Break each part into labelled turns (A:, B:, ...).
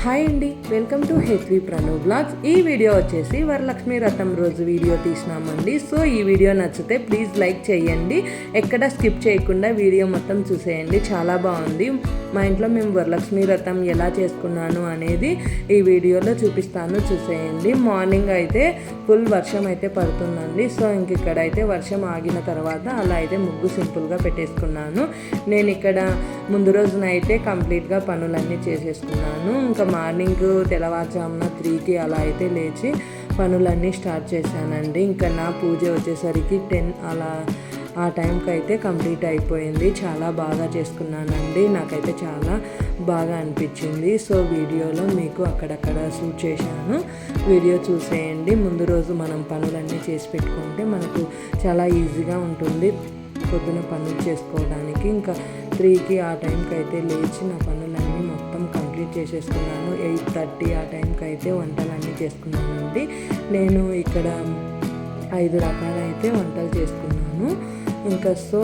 A: Hi అండి, welcome to HV Pranav blogs. ఈ video వచ్చేసి వరలక్ష్మి వ్రతం రోజు వీడియో తీసినామండి. సో ఈ వీడియో నచ్చితే ప్లీజ్ లైక్ చేయండి, ఎక్కడ స్కిప్ చేయకుండా వీడియో మొత్తం చూసేయండి. చాలా బాగుంది. మా ఇంట్లో మేము వరలక్ష్మి వ్రతం ఎలా చేసుకున్నాను అనేది ఈ వీడియోలో చూపిస్తాను, చూసేయండి. మార్నింగ్ అయితే ఫుల్ వర్షం అయితే పడుతుందండి. సో ఇంక ఇక్కడ అయితే వర్షం ఆగిన తర్వాత అలా అయితే ముగ్గు సింపుల్గా పెట్టేసుకున్నాను. నేను ఇక్కడ ముందు రోజున అయితే కంప్లీట్గా పనులన్నీ చేసేసుకున్నాను. ఇంకా మార్నింగ్ తెల్లవారుజామున 3కి అలా అయితే లేచి పనులన్నీ స్టార్ట్ చేశానండి. ఇంకా నా పూజ వచ్చేసరికి 10 అలా ఆ టైంకి అయితే కంప్లీట్ అయిపోయింది. చాలా బాగా చేసుకున్నానండి, నాకైతే చాలా బాగా అనిపించింది. సో వీడియోలో మీకు అక్కడక్కడ షూట్ చేశాను, వీడియో చూసేయండి. ముందు రోజు మనం పనులన్నీ చేసి పెట్టుకుంటే మనకు చాలా ఈజీగా ఉంటుంది పొద్దున పనులు చేసుకోవడానికి. ఇంకా 3కి ఆ టైంకి అయితే లేచి నా పనులన్నీ మొత్తం కంప్లీట్ చేసేసుకున్నాను. 8:30 ఆ టైంకి అయితే వంటలన్నీ చేసుకున్నానండి. నేను ఇక్కడ 5 రకాలైతే వంటలు చేసుకున్నాను. ఇంకా సో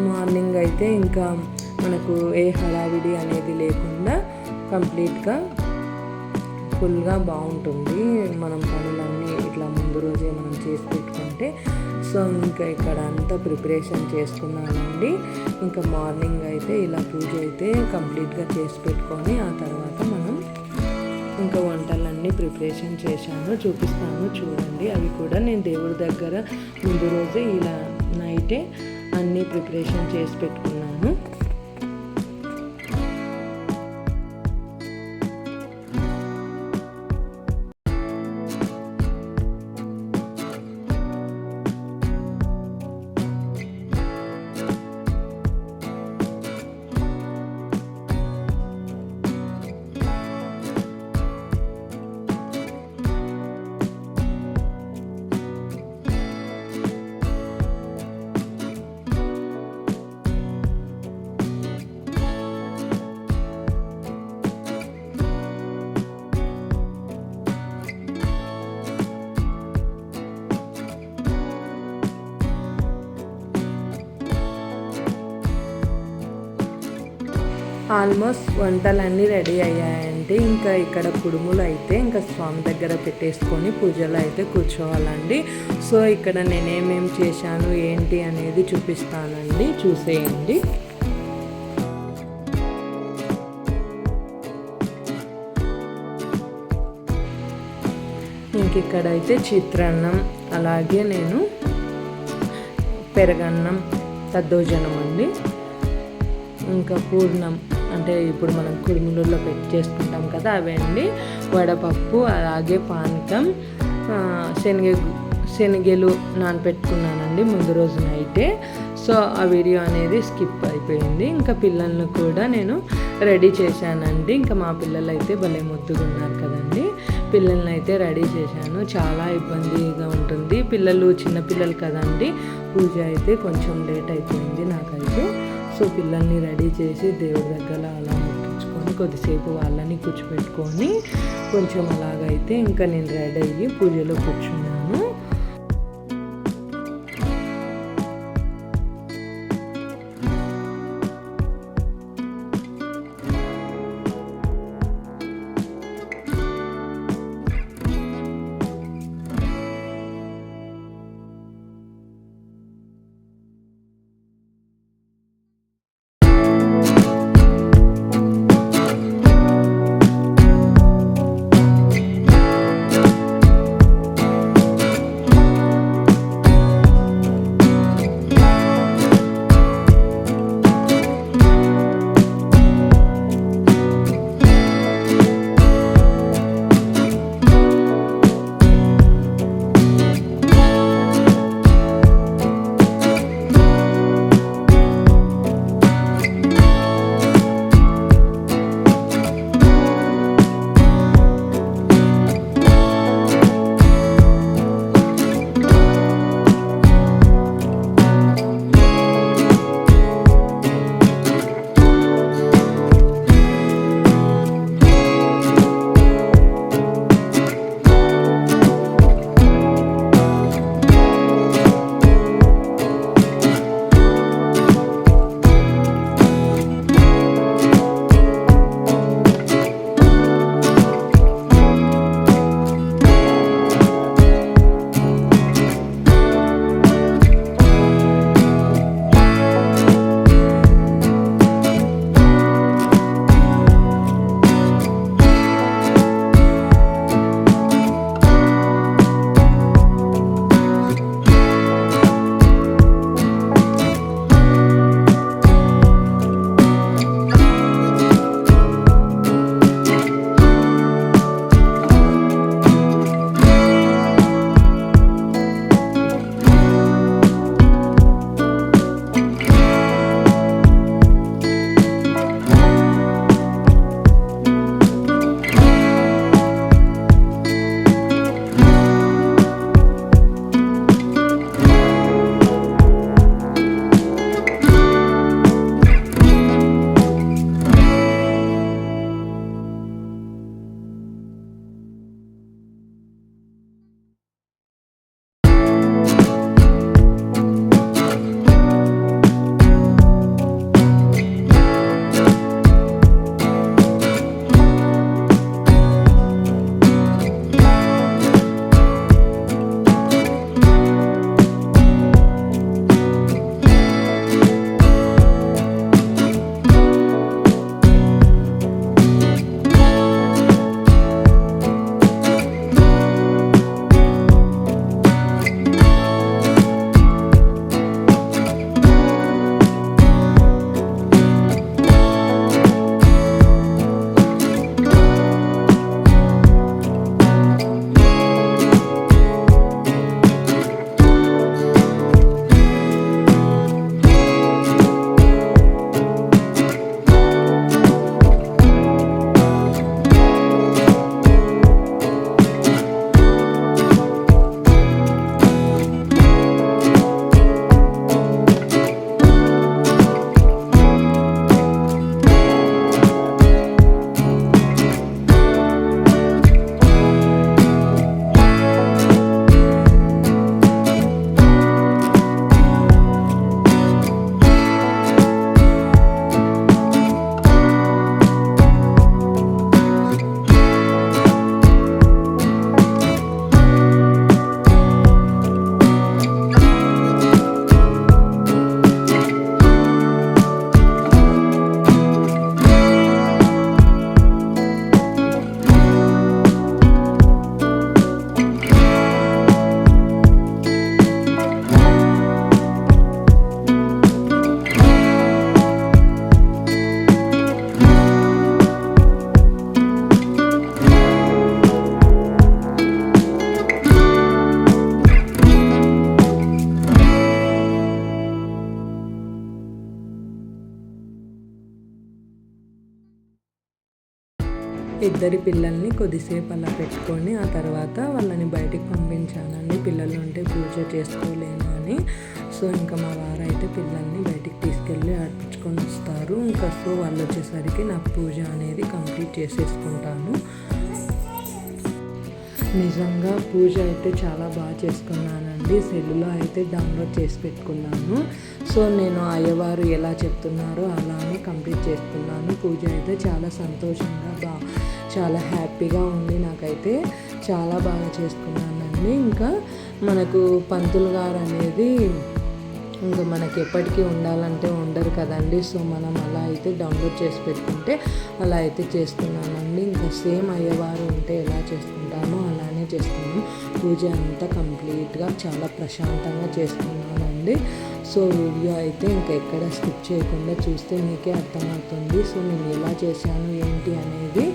A: మార్నింగ్ అయితే ఇంకా మనకు ఏ హడావిడి అనేది లేకుండా కంప్లీట్గా ఫుల్గా బాగుంటుంది మనం పనులన్నీ ఇట్లా ముందు రోజే మనం చేసి పెట్టుకుంటే. సో ఇంకా ఇక్కడ అంతా ప్రిపరేషన్ చేసుకున్నానండి. ఇంకా మార్నింగ్ అయితే ఇలా పూజ అయితే కంప్లీట్గా చేసి పెట్టుకొని ఆ తర్వాత మనం ఇంకా వంటలన్నీ ప్రిపరేషన్ చేశాను, చూపిస్తాను చూడండి. అవి కూడా నేను దేవుడి దగ్గర ముందు రోజే ఇలా నైటే అన్నీ ప్రిపరేషన్ చేసి పెట్టుకున్నాను. ఆల్మోస్ట్ వంటలన్నీ రెడీ అయ్యాయండి. ఇంకా ఇక్కడ కుడుములు అయితే ఇంకా స్వామి దగ్గర పెట్టేసుకొని పూజలు అయితే కూర్చోవాలండి. సో ఇక్కడ నేనేమేమి చేశాను ఏంటి అనేది చూపిస్తానండి, చూసేయండి. ఇంక ఇక్కడైతే చిత్రాన్నం, అలాగే నేను పెరగన్నం, దద్దోజనం అండి, ఇంకా పూర్ణం అంటే ఇప్పుడు మనం కుడుములలో పెట్టి చేసుకుంటాం కదా అవండి, వడపప్పు, అలాగే పానకం, శనగలు నానపెట్టుకున్నానండి ముందు రోజు నైటే. సో ఆ వీడియో అనేది స్కిప్ అయిపోయింది. ఇంకా పిల్లలను కూడా నేను రెడీ చేశానండి. ఇంకా మా పిల్లలు అయితే భలే ముద్దుగా ఉన్నారు కదండి. పిల్లల్ని అయితే రెడీ చేశాను. చాలా ఇబ్బందిగా ఉంటుంది, పిల్లలు చిన్నపిల్లలు కదండి. పూజ అయితే కొంచెం లేట్ అయిపోయింది నాకైతే. సో పిల్లల్ని రెడీ చేసి దేవుడి దగ్గర అలా ముట్టించుకొని కొద్దిసేపు వాళ్ళని కూర్చోపెట్టుకొని కొంచెం అలాగైతే ఇంకా నేను రెడీ అయ్యి పూజలో కూర్చున్నాను. ఇద్దరి పిల్లల్ని కొద్దిసేపు అలా పెట్టుకొని ఆ తర్వాత వాళ్ళని బయటికి పంపించానండి. పిల్లలు ఉంటే పూజ చేసుకోలేను అని. సో ఇంకా మా వారైతే పిల్లల్ని బయటికి తీసుకెళ్ళి ఆడిపించుకొని వస్తారు. ఇంకా సో వాళ్ళు వచ్చేసరికి నాకు పూజ అనేది కంప్లీట్ చేసేసుకుంటాను. నిజంగా పూజ అయితే చాలా బాగా చేసుకున్నానండి. సెల్లులో అయితే డౌన్లోడ్ చేసి పెట్టుకున్నాను. సో నేను అయ్యవారు ఎలా చెప్తున్నారో అలానే కంప్లీట్ చేసుకున్నాను. పూజ అయితే చాలా సంతోషంగా చాలా హ్యాపీగా ఉంది. నాకైతే చాలా బాగా చేసుకున్నానండి. ఇంకా మనకు పంతులు గారు అనేది ఇంకా మనకి ఎప్పటికీ ఉండాలంటే ఉండరు కదండి. సో మనం అలా అయితే డౌన్లోడ్ చేసి పెట్టుకుంటే అలా అయితే చేసుకున్నానండి. ఇంకా సేమ్ అయ్యవారు ఉంటే ఎలా చేసుకుంటామో అలానే చేసుకున్నాను. పూజ అంతా కంప్లీట్గా చాలా ప్రశాంతంగా చేసుకున్నానండి. సో వీడియో అయితే ఇంకా ఎక్కడ స్కిప్ చేయకుండా చూస్తే మీకే అర్థమవుతుంది. సో నేను ఎలా చేశాను ఏంటి అనేది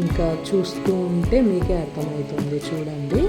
A: ఇంకా చూస్తూ ఉంటే మీకే అర్థమవుతుంది. చూడండి.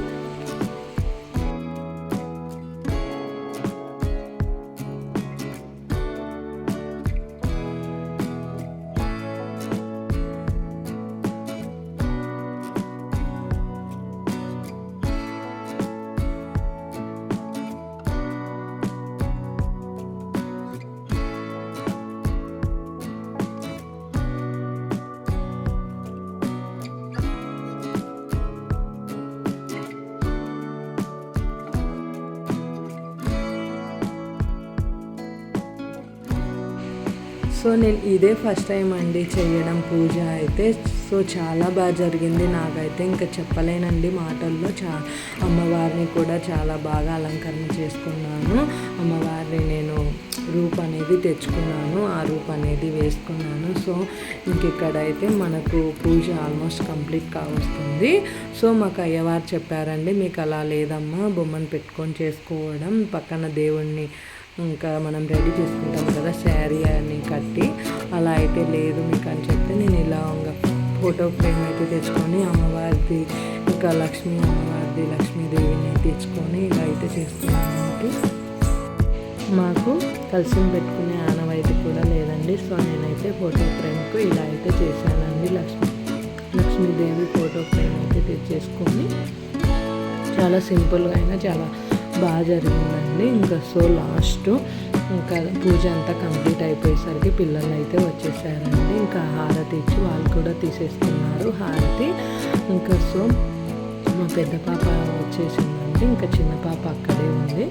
A: సో నేను ఇదే ఫస్ట్ టైం అండి చేయడం పూజ అయితే. సో చాలా బాగా జరిగింది. నాకైతే ఇంకా చెప్పలేనండి మాటల్లో. అమ్మవారిని కూడా చాలా బాగా అలంకరణ చేసుకున్నాను. అమ్మవారిని నేను రూప్ అనేది తెచ్చుకున్నాను. ఆ రూప్ అనేది వేసుకున్నాను. సో ఇంకెక్కడైతే మనకు పూజ ఆల్మోస్ట్ కంప్లీట్ కావస్తుంది. సో మాకు అయ్యవారు చెప్పారండి, మీకు అలా లేదమ్మా, బొమ్మను పెట్టుకొని చేసుకోవడం, పక్కన దేవుణ్ణి ఇంకా మనం రెడీ చేసుకుంటాం కదా శారీ అని కట్టి, అలా అయితే లేదు మీకు అని చెప్తే నేను ఇలా ఇంకా ఫోటో ఫ్రేమ్ అయితే తెచ్చుకొని అమ్మవారిది ఇంకా అమ్మవారిది లక్ష్మీదేవిని తెచ్చుకొని ఇలా అయితే చేసుకున్నాను. మాకు కలిసి పెట్టుకునే ఆనవాయితీ కూడా లేదండి. సో నేనైతే ఫోటో ఫ్రేమ్కు ఇలా అయితే చేశానండి. లక్ష్మీదేవి ఫోటో ఫ్రేమ్ అయితే తెచ్చేసుకొని చాలా సింపుల్గా అయినా చాలా బాగా జరిగిందండి. ఇంకా సో లాస్ట్ ఇంకా పూజ అంతా కంప్లీట్ అయిపోయేసరికి పిల్లలు అయితే వచ్చేసారండి. ఇంకా హారతి ఇచ్చి వాళ్ళు కూడా తీసేసుకున్నారు హారతి. ఇంకా సో మా పెద్ద పాప వచ్చేసిందండి. ఇంకా చిన్న పాప అక్కడే ఉంది.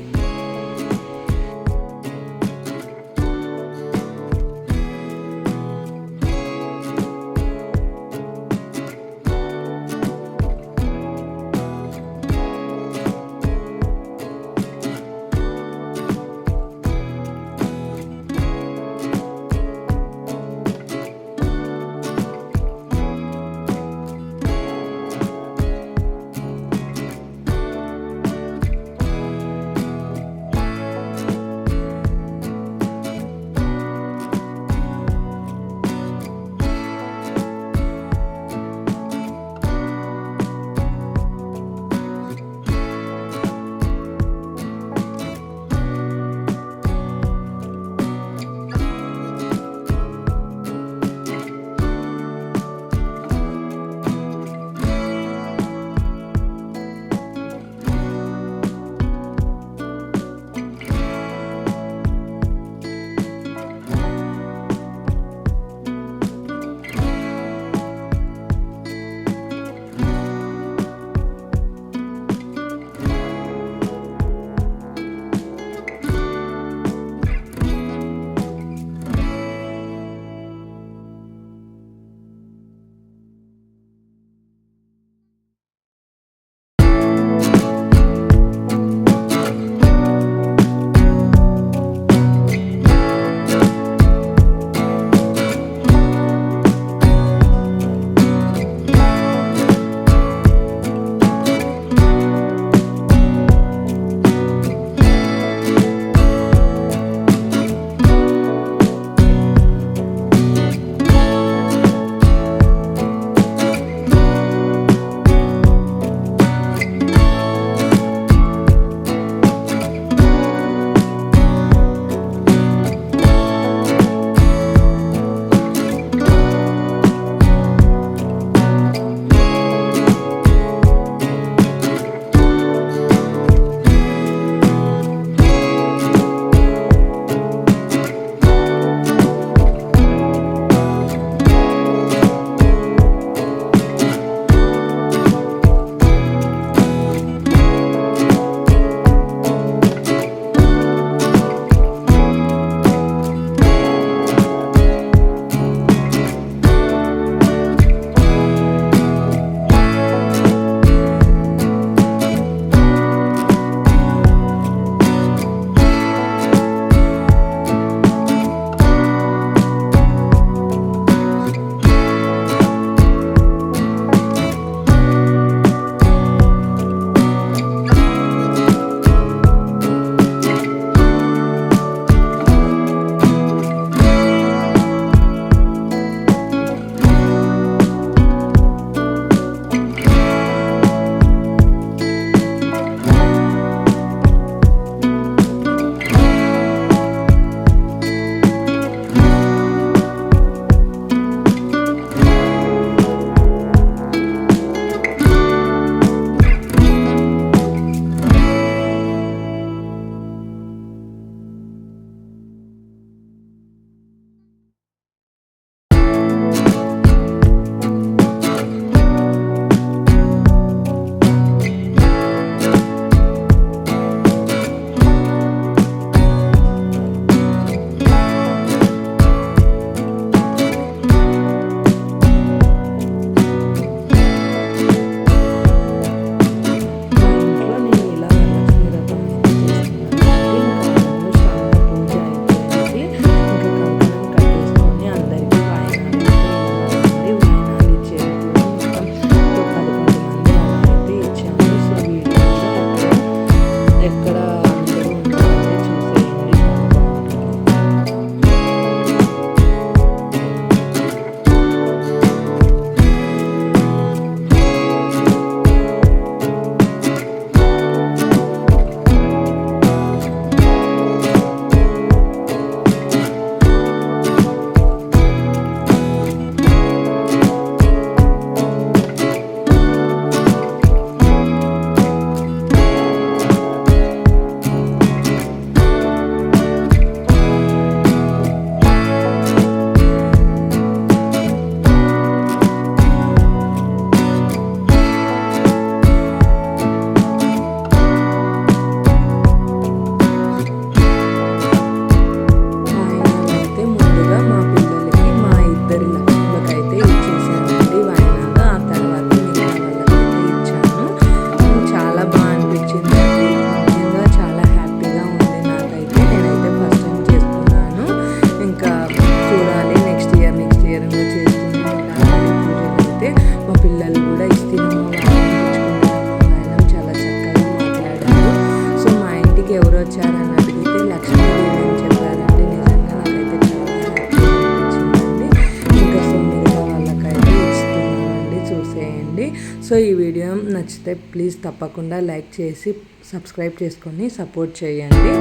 A: సో ఈ వీడియో నచ్చితే ప్లీజ్ తప్పకుండా లైక్ చేసి సబ్స్క్రైబ్ చేసుకొని సపోర్ట్ చేయండి.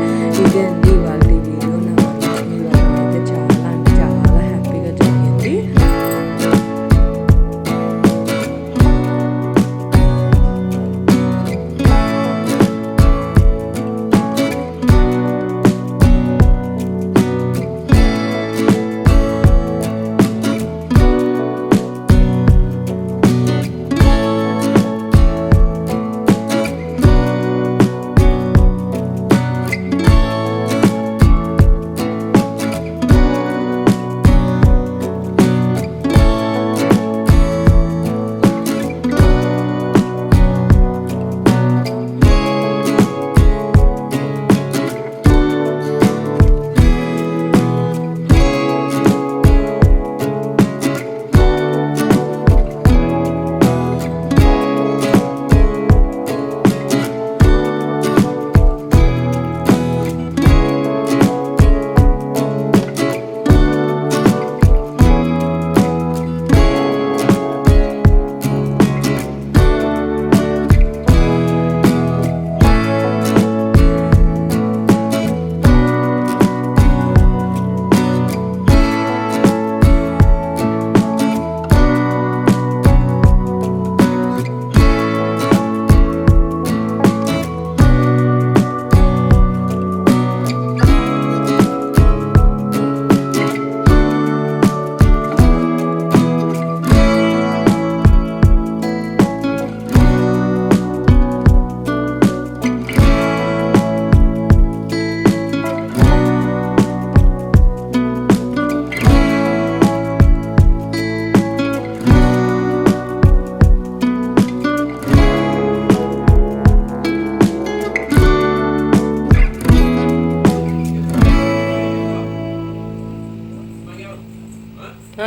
A: ఇదే అండి ఇవాళ వీడియో. నా వరలక్ష్మి వ్రతం అయితే చాలా అంటే చాలా హ్యాపీగా జరిగింది.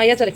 A: या चले.